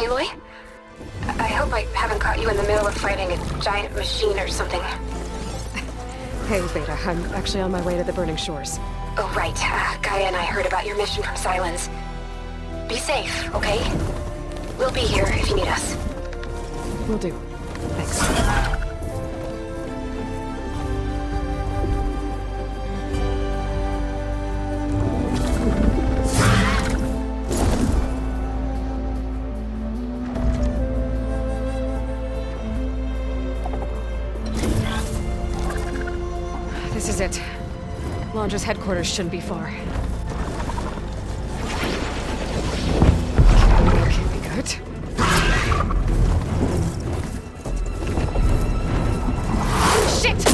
Aloy? I hope I haven't caught you in the middle of fighting a giant machine or something. Hey, Beta. I'm actually on my way to the Burning Shores. Oh, right. Gaia and I heard about your mission from Silence. Be safe, okay? We'll be here if you need us. Will do. Thanks. This is it. Launch's headquarters shouldn't be far. Okay, we good. Shit!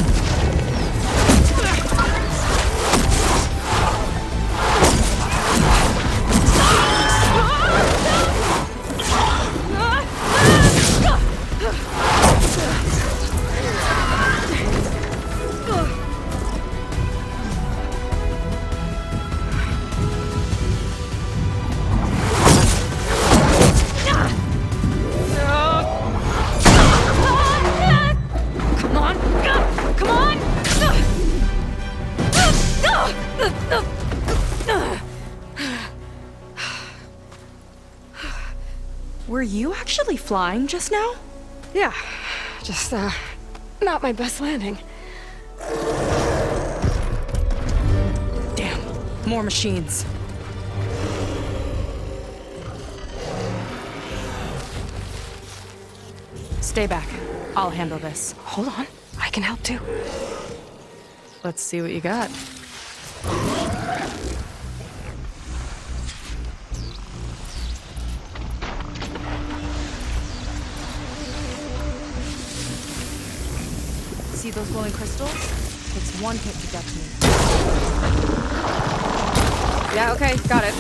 Were you actually flying just now? Yeah, just, not my best landing. Damn, more machines. Stay back. I'll handle this. Hold on, I can help too. Let's see what you got. See those glowing crystals? Takes one hit to detonate. Yeah, okay, got it.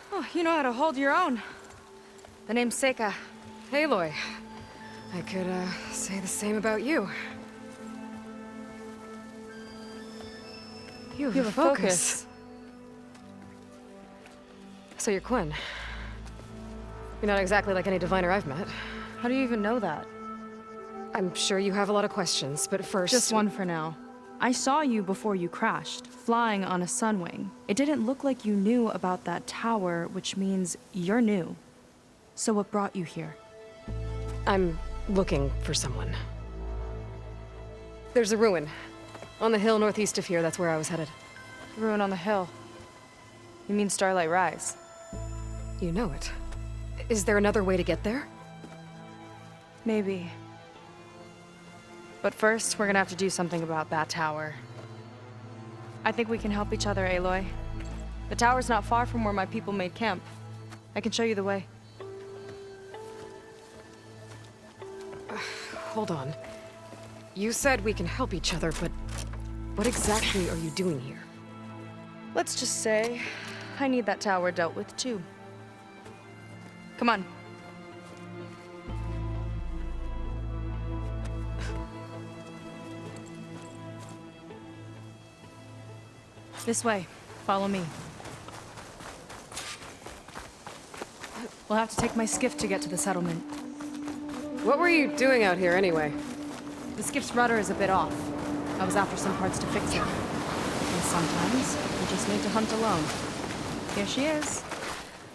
Oh, you know how to hold your own. The name's Seyka. Aloy. I could, say the same about you. You have a focus. So you're Quinn. You're not exactly like any diviner I've met. How do you even know that? I'm sure you have a lot of questions, but first... Just one for now. I saw you before you crashed, flying on a sunwing. It didn't look like you knew about that tower, which means you're new. So what brought you here? I'm looking for someone. There's a ruin. On the hill northeast of here, that's where I was headed. Ruin on the hill. You mean Starlight Rise? You know it. Is there another way to get there? Maybe. But first, we're gonna have to do something about that tower. I think we can help each other, Aloy. The tower's not far from where my people made camp. I can show you the way. Hold on. You said we can help each other, but what exactly are you doing here? Let's just say, I need that tower dealt with too. Come on. This way. Follow me. We'll have to take my skiff to get to the settlement. What were you doing out here anyway? The skiff's rudder is a bit off. I was after some parts to fix it. And sometimes, you just need to hunt alone. Here she is.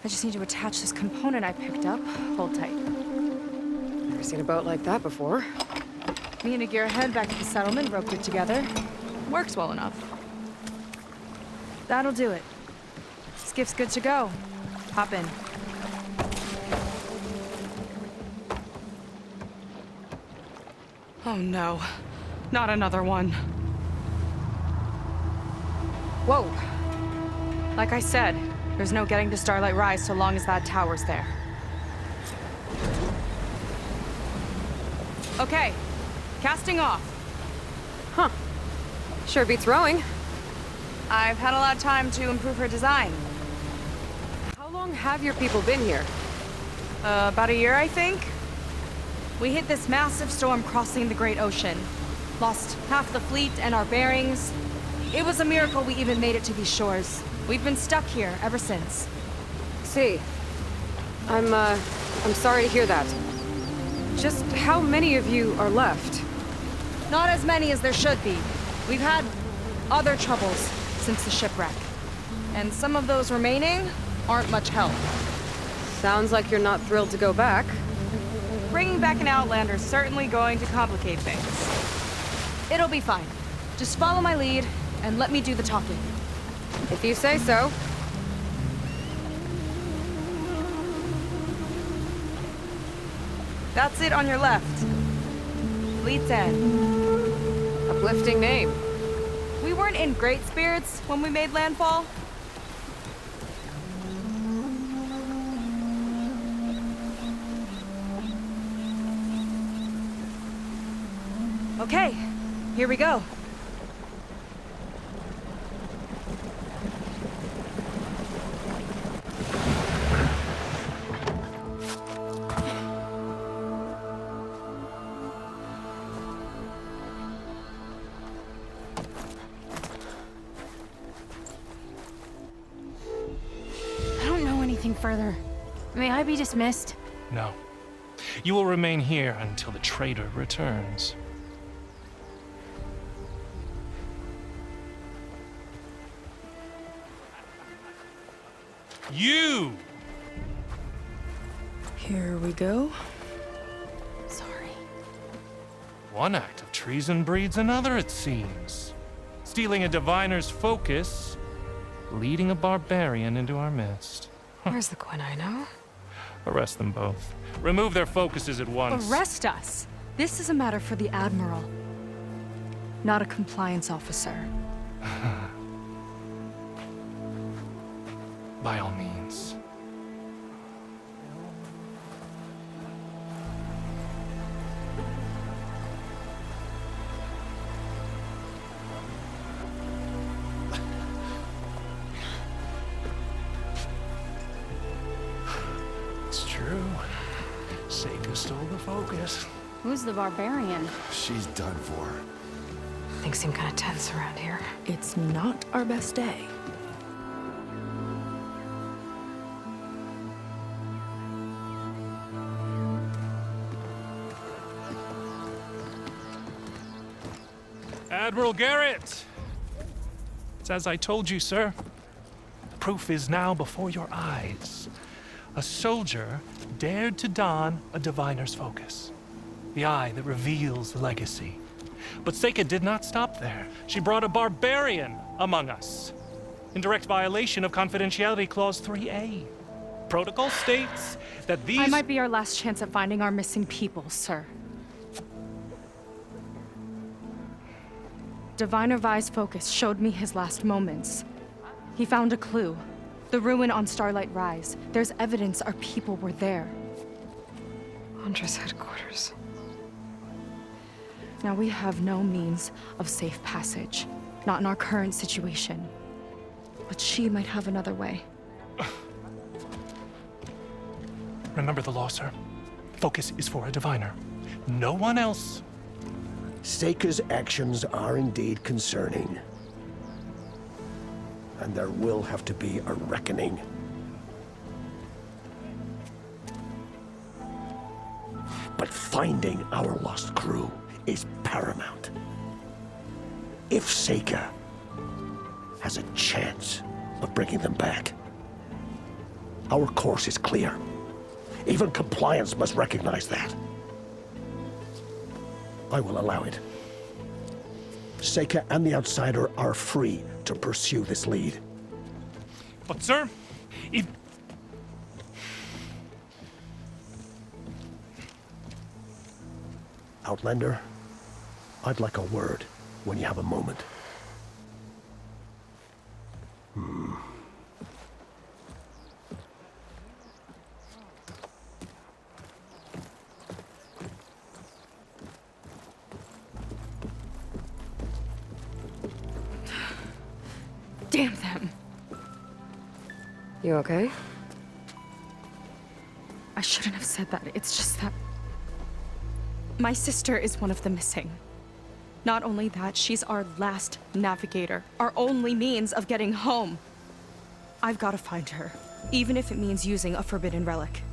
I just need to attach this component I picked up. Hold tight. Never seen a boat like that before. Me and a gearhead back at the settlement roped it together. Works well enough. That'll do it. Skiff's good to go. Hop in. Oh no. Not another one. Whoa. Like I said, there's no getting to Starlight Rise so long as that tower's there. Okay. Casting off. Huh. Sure beats rowing. I've had a lot of time to improve her design. How long have your people been here? About a year, I think. We hit this massive storm crossing the Great Ocean. Lost half the fleet and our bearings. It was a miracle we even made it to these shores. We've been stuck here ever since. See. I'm sorry to hear that. Just how many of you are left? Not as many as there should be. We've had other troubles since the shipwreck. And some of those remaining aren't much help. Sounds like you're not thrilled to go back. Bringing back an Outlander's certainly going to complicate things. It'll be fine. Just follow my lead and let me do the talking. If you say so. That's it on your left. Fleet's End. Uplifting name. We weren't in great spirits when we made landfall. Okay, here we go. I don't know anything further. May I be dismissed? No. You will remain here until the traitor returns. You! Here we go. Sorry. One act of treason breeds another, it seems. Stealing a diviner's focus, leading a barbarian into our midst. Where's the Quinn I know? Arrest them both. Remove their focuses at once. Arrest us. This is a matter for the Admiral, not a compliance officer. By all means. It's true. Seyka stole the focus. Who's the barbarian? She's done for. Things seem kind of tense around here. It's not our best day. Admiral Garrett! It's as I told you, sir. Proof is now before your eyes. A soldier dared to don a diviner's focus. The eye that reveals the legacy. But Seyka did not stop there. She brought a barbarian among us. In direct violation of Confidentiality Clause 3A. Protocol states that these... I might be our last chance at finding our missing people, sir. Diviner Vi's focus showed me his last moments. He found a clue. The ruin on Starlight Rise. There's evidence our people were there. Huntress headquarters. Now we have no means of safe passage. Not in our current situation. But she might have another way. Remember the law, sir. Focus is for a diviner. No one else. Seyka's actions are indeed concerning. And there will have to be a reckoning. But finding our lost crew is paramount. If Seyka has a chance of bringing them back, our course is clear. Even compliance must recognize that. I will allow it. Seyka and the Outsider are free to pursue this lead. But, sir, if... Outlander, I'd like a word when you have a moment. Damn them. You okay? I shouldn't have said that. It's just that... my sister is one of the missing. Not only that, she's our last navigator. Our only means of getting home. I've got to find her. Even if it means using a forbidden relic.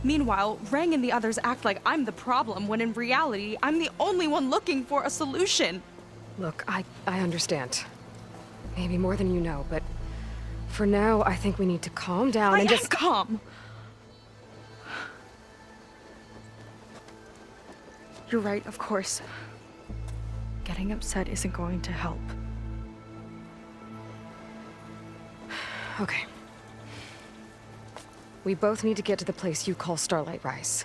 Meanwhile, Rang and the others act like I'm the problem, when in reality, I'm the only one looking for a solution. Look, I understand. Maybe more than you know, but for now, I think we need to calm down and just... calm! You're right, of course. Getting upset isn't going to help. Okay. We both need to get to the place you call Starlight Rise.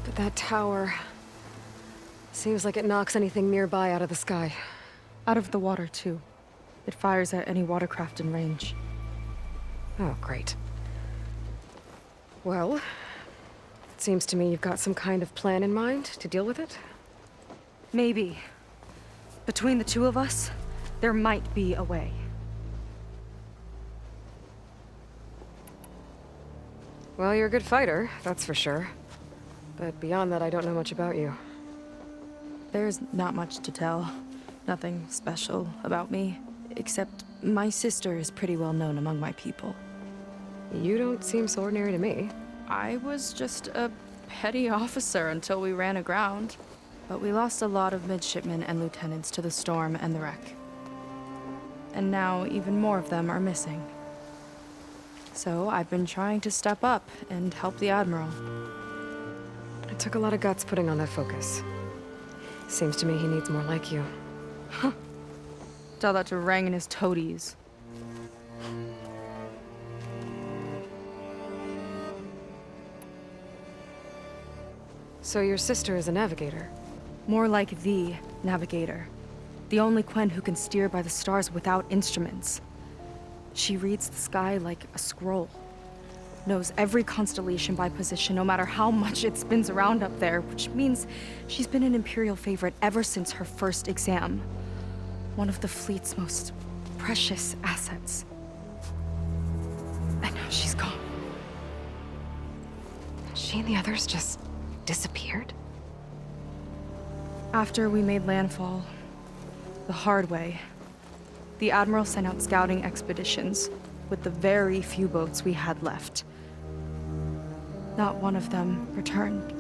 But that tower... seems like it knocks anything nearby out of the sky. Out of the water, too. It fires at any watercraft in range. Oh, great. Well, it seems to me you've got some kind of plan in mind to deal with it? Maybe. Between the two of us, there might be a way. Well, you're a good fighter, that's for sure. But beyond that, I don't know much about you. There's not much to tell. Nothing special about me. Except my sister is pretty well known among my people. You don't seem so ordinary to me. I was just a petty officer until we ran aground. But we lost a lot of midshipmen and lieutenants to the storm and the wreck. And now even more of them are missing. So I've been trying to step up and help the Admiral. It took a lot of guts putting on that focus. Seems to me he needs more like you. Huh. Tell that to Rang and his toadies. So your sister is a navigator? More like the navigator. The only Quen who can steer by the stars without instruments. She reads the sky like a scroll. Knows every constellation by position, no matter how much it spins around up there, which means she's been an Imperial favorite ever since her first exam. One of the fleet's most precious assets. And now she's gone. She and the others just disappeared? After we made landfall, the hard way, the Admiral sent out scouting expeditions with the very few boats we had left. Not one of them returned.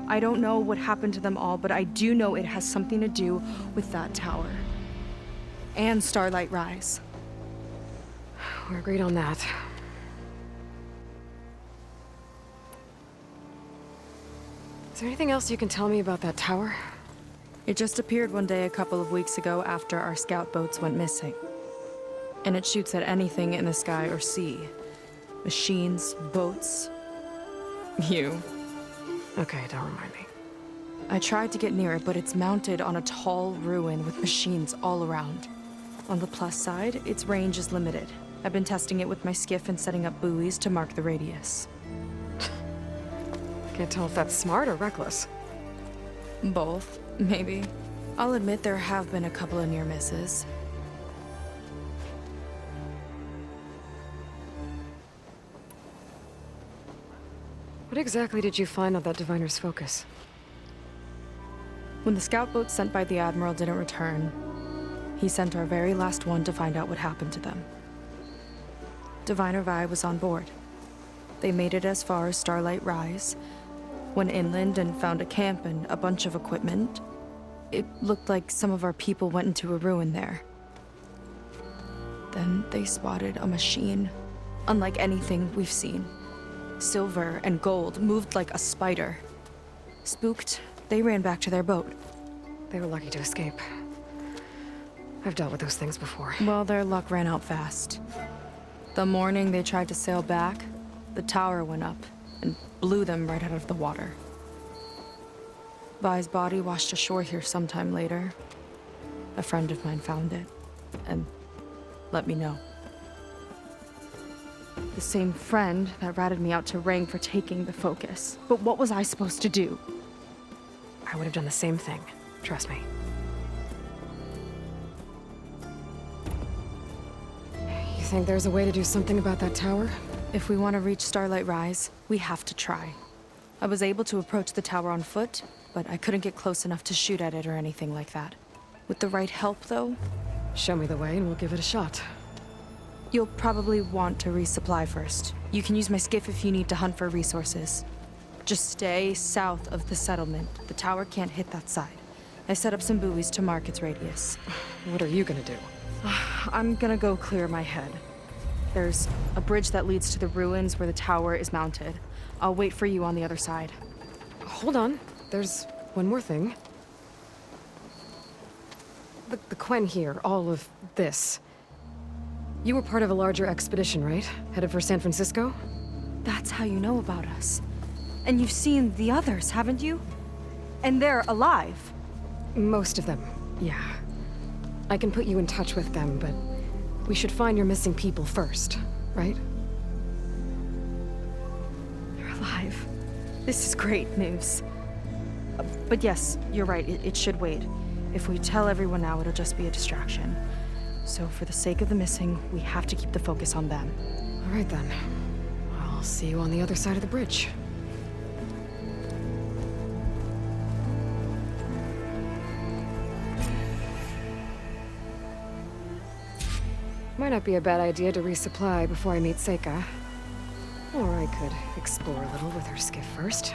I don't know what happened to them all, but I do know it has something to do with that tower. And Starlight Rise. We're agreed on that. Is there anything else you can tell me about that tower? It just appeared one day a couple of weeks ago after our scout boats went missing. And it shoots at anything in the sky or sea. Machines, boats. You. Okay, don't remind me. I tried to get near it, but it's mounted on a tall ruin with machines all around. On the plus side, its range is limited. I've been testing it with my skiff and setting up buoys to mark the radius. Can't tell if that's smart or reckless. Both, maybe. I'll admit there have been a couple of near misses. What exactly did you find on that Diviner's focus? When the scout boat sent by the Admiral didn't return, he sent our very last one to find out what happened to them. Diviner Vi was on board. They made it as far as Starlight Rise, went inland and found a camp and a bunch of equipment. It looked like some of our people went into a ruin there. Then they spotted a machine, unlike anything we've seen. Silver and gold, moved like a spider. Spooked, they ran back to their boat. They were lucky to escape. I've dealt with those things before. Well, their luck ran out fast. The morning they tried to sail back, the tower went up and blew them right out of the water. Vi's body washed ashore here sometime later. A friend of mine found it and let me know. The same friend that ratted me out to Rang for taking the focus. But what was I supposed to do? I would have done the same thing. Trust me. You think there's a way to do something about that tower? If we want to reach Starlight Rise, we have to try. I was able to approach the tower on foot, but I couldn't get close enough to shoot at it or anything like that. With the right help, though... Show me the way and we'll give it a shot. You'll probably want to resupply first. You can use my skiff if you need to hunt for resources. Just stay south of the settlement. The tower can't hit that side. I set up some buoys to mark its radius. What are you gonna do? I'm gonna go clear my head. There's a bridge that leads to the ruins where the tower is mounted. I'll wait for you on the other side. Hold on. There's one more thing. The Quen here, all of this. You were part of a larger expedition, right? Headed for San Francisco? That's how you know about us. And you've seen the others, haven't you? And they're alive. Most of them, yeah. I can put you in touch with them, but we should find your missing people first, right? They're alive. This is great news. But yes, you're right, it should wait. If we tell everyone now, it'll just be a distraction. So for the sake of the missing, we have to keep the focus on them. All right then. I'll see you on the other side of the bridge. Might not be a bad idea to resupply before I meet Seyka. Or I could explore a little with her skiff first.